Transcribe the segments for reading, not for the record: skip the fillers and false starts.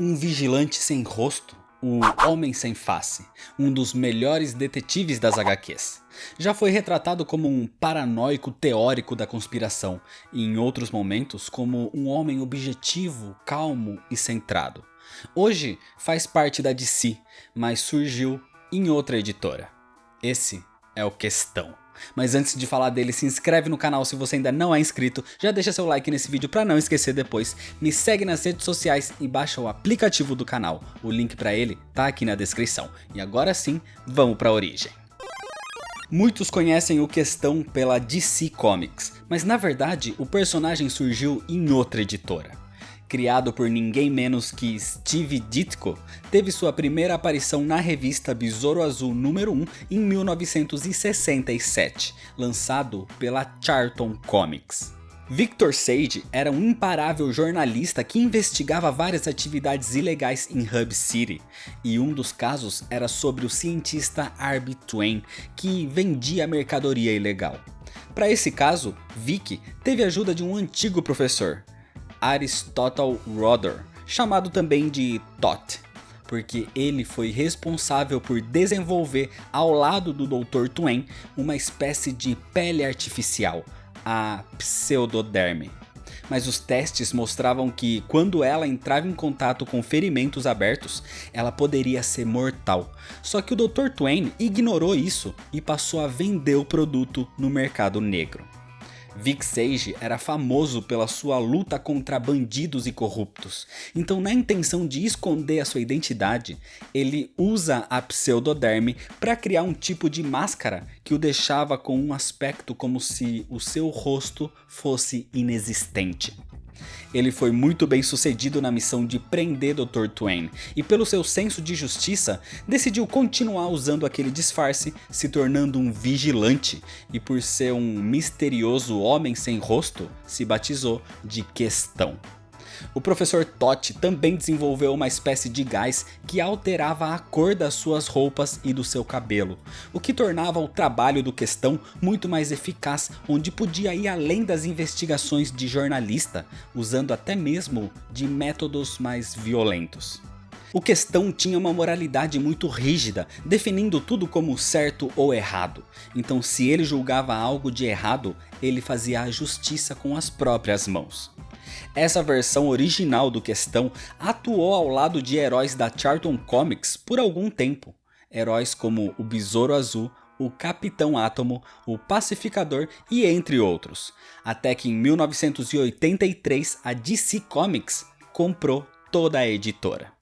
Um vigilante sem rosto, o Homem Sem Face, um dos melhores detetives das HQs. Já foi retratado como um paranoico teórico da conspiração, e em outros momentos como um homem objetivo, calmo e centrado. Hoje faz parte da DC, mas surgiu em outra editora. Esse é o Questão. Mas antes de falar dele, se inscreve no canal se você ainda não é inscrito, já deixa seu like nesse vídeo pra não esquecer depois, me segue nas redes sociais e baixa o aplicativo do canal, o link pra ele tá aqui na descrição. E agora sim, vamos pra origem. Muitos conhecem o Questão pela DC Comics, mas na verdade o personagem surgiu em outra editora. Criado por ninguém menos que Steve Ditko, teve sua primeira aparição na revista Besouro Azul número 1 em 1967, lançado pela Charlton Comics. Victor Sage era um imparável jornalista que investigava várias atividades ilegais em Hub City, e um dos casos era sobre o cientista Arby Twain, que vendia mercadoria ilegal. Para esse caso, Vic teve a ajuda de um antigo professor, Aristotle Rodder, chamado também de Tot, porque ele foi responsável por desenvolver ao lado do Dr. Twain uma espécie de pele artificial, a pseudoderme. Mas os testes mostravam que quando ela entrava em contato com ferimentos abertos, ela poderia ser mortal. Só que o Dr. Twain ignorou isso e passou a vender o produto no mercado negro. Vic Sage era famoso pela sua luta contra bandidos e corruptos, então na intenção de esconder a sua identidade, ele usa a pseudoderme para criar um tipo de máscara que o deixava com um aspecto como se o seu rosto fosse inexistente. Ele foi muito bem sucedido na missão de prender Dr. Twain, e pelo seu senso de justiça, decidiu continuar usando aquele disfarce, se tornando um vigilante, e por ser um misterioso homem sem rosto, se batizou de Questão. O professor Tot também desenvolveu uma espécie de gás que alterava a cor das suas roupas e do seu cabelo, o que tornava o trabalho do Questão muito mais eficaz, onde podia ir além das investigações de jornalista, usando até mesmo de métodos mais violentos. O Questão tinha uma moralidade muito rígida, definindo tudo como certo ou errado. Então, se ele julgava algo de errado, ele fazia a justiça com as próprias mãos. Essa versão original do Questão atuou ao lado de heróis da Charlton Comics por algum tempo. Heróis como o Besouro Azul, o Capitão Átomo, o Pacificador e entre outros. Até que em 1983 a DC Comics comprou toda a editora.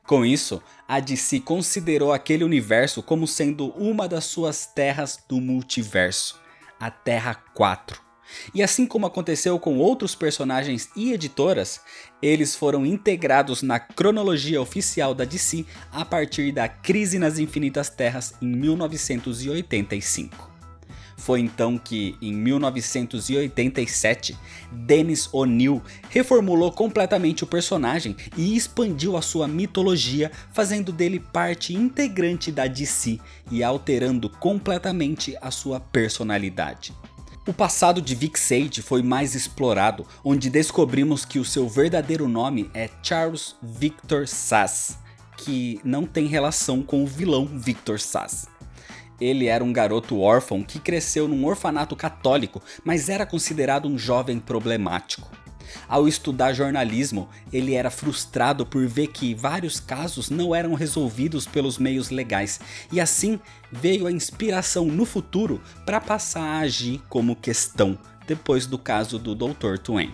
Com isso, a DC considerou aquele universo como sendo uma das suas terras do multiverso, a Terra 4. E assim como aconteceu com outros personagens e editoras, eles foram integrados na cronologia oficial da DC a partir da Crise nas Infinitas Terras em 1985. Foi então que, em 1987, Dennis O'Neil reformulou completamente o personagem e expandiu a sua mitologia, fazendo dele parte integrante da DC e alterando completamente a sua personalidade. O passado de Vic Sage foi mais explorado, onde descobrimos que o seu verdadeiro nome é Charles Victor Sass, que não tem relação com o vilão Victor Sass. Ele era um garoto órfão que cresceu num orfanato católico, mas era considerado um jovem problemático. Ao estudar jornalismo, ele era frustrado por ver que vários casos não eram resolvidos pelos meios legais, e assim veio a inspiração no futuro para passar a agir como Questão, depois do caso do Dr. Twain.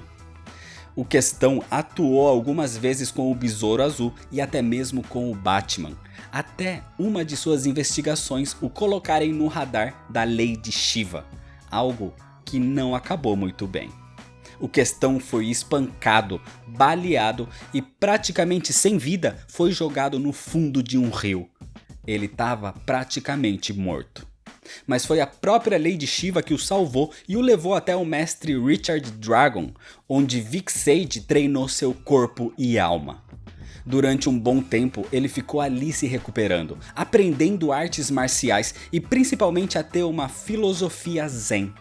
O Questão atuou algumas vezes com o Besouro Azul e até mesmo com o Batman, até uma de suas investigações o colocarem no radar da Lady Shiva, algo que não acabou muito bem. O Questão foi espancado, baleado e praticamente sem vida foi jogado no fundo de um rio. Ele estava praticamente morto. Mas foi a própria Lady Shiva que o salvou e o levou até o mestre Richard Dragon, onde Vic Sage treinou seu corpo e alma. Durante um bom tempo ele ficou ali se recuperando, aprendendo artes marciais e principalmente a ter uma filosofia zen.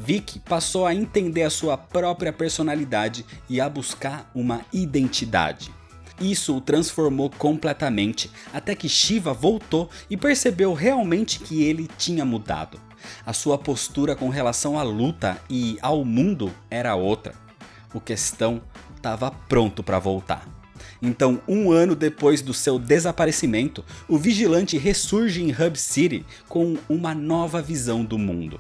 Vic passou a entender a sua própria personalidade e a buscar uma identidade. Isso o transformou completamente, até que Shiva voltou e percebeu realmente que ele tinha mudado. A sua postura com relação à luta e ao mundo era outra. O Questão estava pronto para voltar. Então, um ano depois do seu desaparecimento, o Vigilante ressurge em Hub City com uma nova visão do mundo.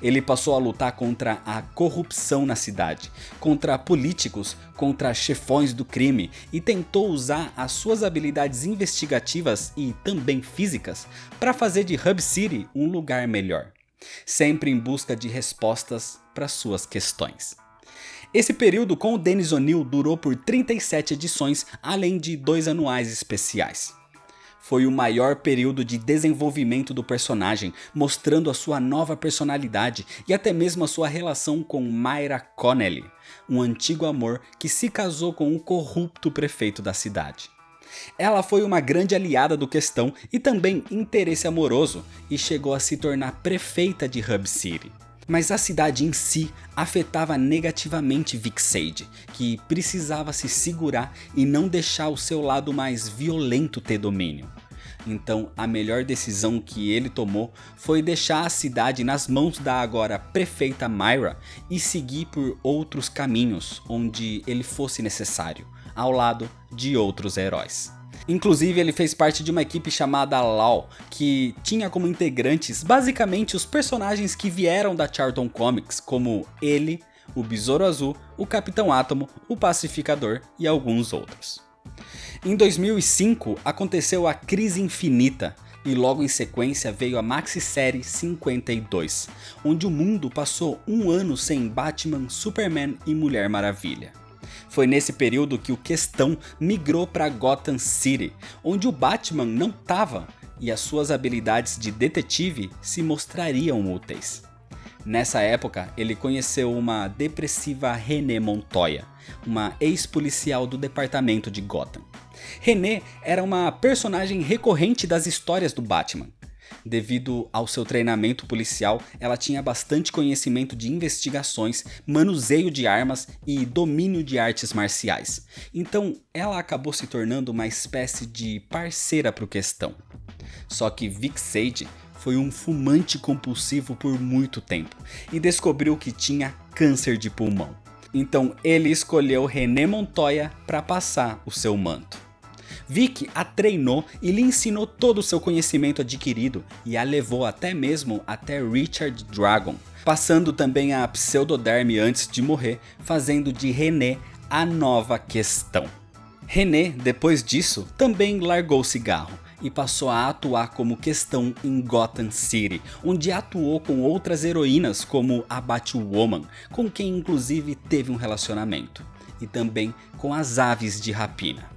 Ele passou a lutar contra a corrupção na cidade, contra políticos, contra chefões do crime e tentou usar as suas habilidades investigativas e também físicas para fazer de Hub City um lugar melhor, sempre em busca de respostas para suas questões. Esse período com o Dennis O'Neil durou por 37 edições, além de 2 anuais especiais. Foi o maior período de desenvolvimento do personagem, mostrando a sua nova personalidade e até mesmo a sua relação com Myra Connelly, um antigo amor que se casou com o corrupto prefeito da cidade. Ela foi uma grande aliada do Questão e também interesse amoroso, e chegou a se tornar prefeita de Hub City. Mas a cidade em si afetava negativamente Vic Sage, que precisava se segurar e não deixar o seu lado mais violento ter domínio. Então a melhor decisão que ele tomou foi deixar a cidade nas mãos da agora prefeita Myra e seguir por outros caminhos onde ele fosse necessário, ao lado de outros heróis. Inclusive ele fez parte de uma equipe chamada Law, que tinha como integrantes basicamente os personagens que vieram da Charlton Comics, como ele, o Besouro Azul, o Capitão Átomo, o Pacificador e alguns outros. Em 2005 aconteceu a Crise Infinita, e logo em sequência veio a maxi-série 52, onde o mundo passou um ano sem Batman, Superman e Mulher Maravilha. Foi nesse período que o Questão migrou para Gotham City, onde o Batman não estava e as suas habilidades de detetive se mostrariam úteis. Nessa época, ele conheceu uma depressiva Renée Montoya, uma ex-policial do departamento de Gotham. Renée era uma personagem recorrente das histórias do Batman. Devido ao seu treinamento policial, ela tinha bastante conhecimento de investigações, manuseio de armas e domínio de artes marciais. Então ela acabou se tornando uma espécie de parceira para o Questão. Só que Vic Sage foi um fumante compulsivo por muito tempo e descobriu que tinha câncer de pulmão. Então ele escolheu Renée Montoya para passar o seu manto. Vic a treinou e lhe ensinou todo o seu conhecimento adquirido e a levou até mesmo até Richard Dragon, passando também a pseudoderme antes de morrer, fazendo de Renée a nova Questão. Renée, depois disso, também largou o cigarro e passou a atuar como Questão em Gotham City, onde atuou com outras heroínas como a Batwoman, com quem inclusive teve um relacionamento, e também com as Aves de Rapina.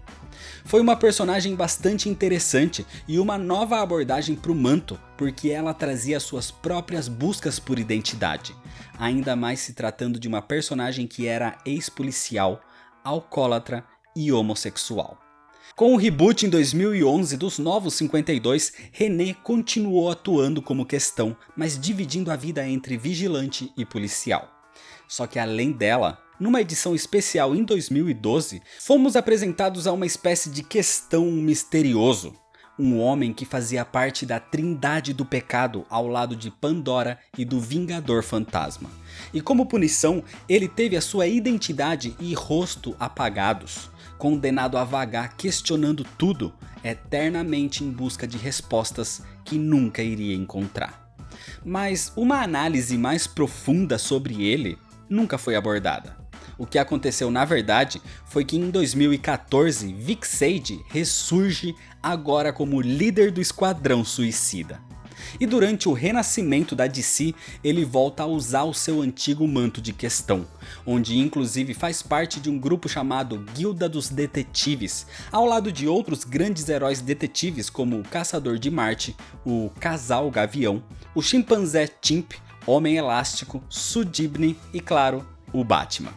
Foi uma personagem bastante interessante e uma nova abordagem para o manto, porque ela trazia suas próprias buscas por identidade, ainda mais se tratando de uma personagem que era ex-policial, alcoólatra e homossexual. Com o reboot em 2011 dos Novos 52, Renée continuou atuando como Questão, mas dividindo a vida entre vigilante e policial. Só que além dela, numa edição especial em 2012, fomos apresentados a uma espécie de Questão misterioso. Um homem que fazia parte da Trindade do Pecado ao lado de Pandora e do Vingador Fantasma. E como punição, ele teve a sua identidade e rosto apagados, condenado a vagar questionando tudo, eternamente em busca de respostas que nunca iria encontrar. Mas uma análise mais profunda sobre ele nunca foi abordada. O que aconteceu na verdade foi que em 2014 Vic Sage ressurge agora como líder do Esquadrão Suicida. E durante o renascimento da DC, ele volta a usar o seu antigo manto de Questão, onde inclusive faz parte de um grupo chamado Guilda dos Detetives, ao lado de outros grandes heróis detetives como o Caçador de Marte, o Casal Gavião, o Chimpanzé Chimp, Homem Elástico, Sudibne e claro, o Batman.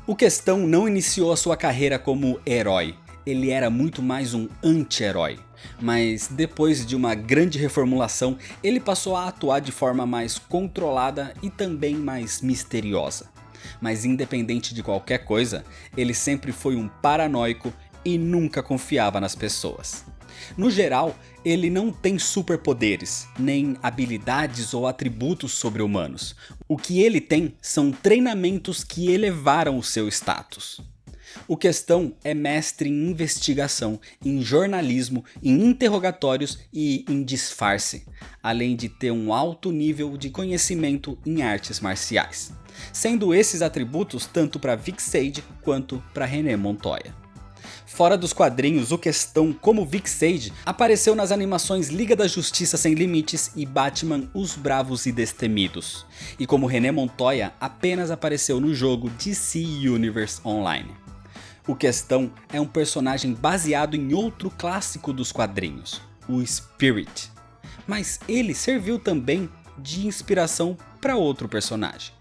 O Questão não iniciou a sua carreira como herói, ele era muito mais um anti-herói. Mas depois de uma grande reformulação, ele passou a atuar de forma mais controlada e também mais misteriosa. Mas independente de qualquer coisa, ele sempre foi um paranoico, e nunca confiava nas pessoas. No geral, ele não tem superpoderes, nem habilidades ou atributos sobre-humanos. O que ele tem são treinamentos que elevaram o seu status. O Questão é mestre em investigação, em jornalismo, em interrogatórios e em disfarce, além de ter um alto nível de conhecimento em artes marciais, sendo esses atributos tanto para Vic Sage quanto para René Montoya. Fora dos quadrinhos, o Questão, como Vic Sage, apareceu nas animações Liga da Justiça Sem Limites e Batman Os Bravos e Destemidos, e como René Montoya apenas apareceu no jogo DC Universe Online. O Questão é um personagem baseado em outro clássico dos quadrinhos, o Spirit, mas ele serviu também de inspiração para outro personagem.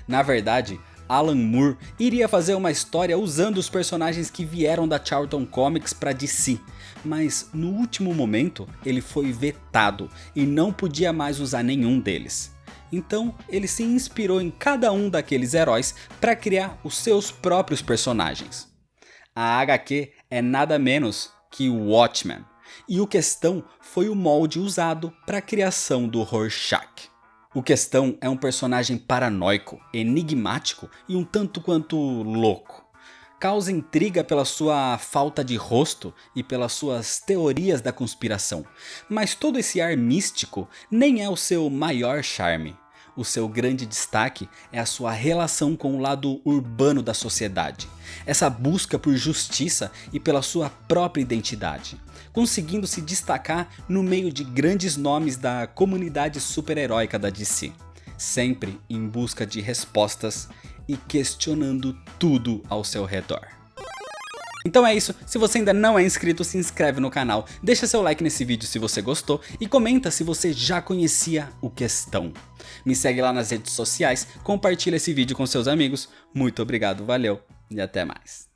Na verdade, Alan Moore iria fazer uma história usando os personagens que vieram da Charlton Comics para DC, mas no último momento ele foi vetado e não podia mais usar nenhum deles. Então ele se inspirou em cada um daqueles heróis para criar os seus próprios personagens. A HQ é nada menos que o Watchmen, e o Questão foi o molde usado para a criação do Rorschach. O Questão é um personagem paranoico, enigmático e um tanto quanto louco. Causa intriga pela sua falta de rosto e pelas suas teorias da conspiração, mas todo esse ar místico nem é o seu maior charme. O seu grande destaque é a sua relação com o lado urbano da sociedade, essa busca por justiça e pela sua própria identidade, conseguindo se destacar no meio de grandes nomes da comunidade super-heróica da DC, sempre em busca de respostas e questionando tudo ao seu redor. Então é isso, se você ainda não é inscrito, se inscreve no canal, deixa seu like nesse vídeo se você gostou e comenta se você já conhecia o Questão. Me segue lá nas redes sociais, compartilha esse vídeo com seus amigos, muito obrigado, valeu e até mais.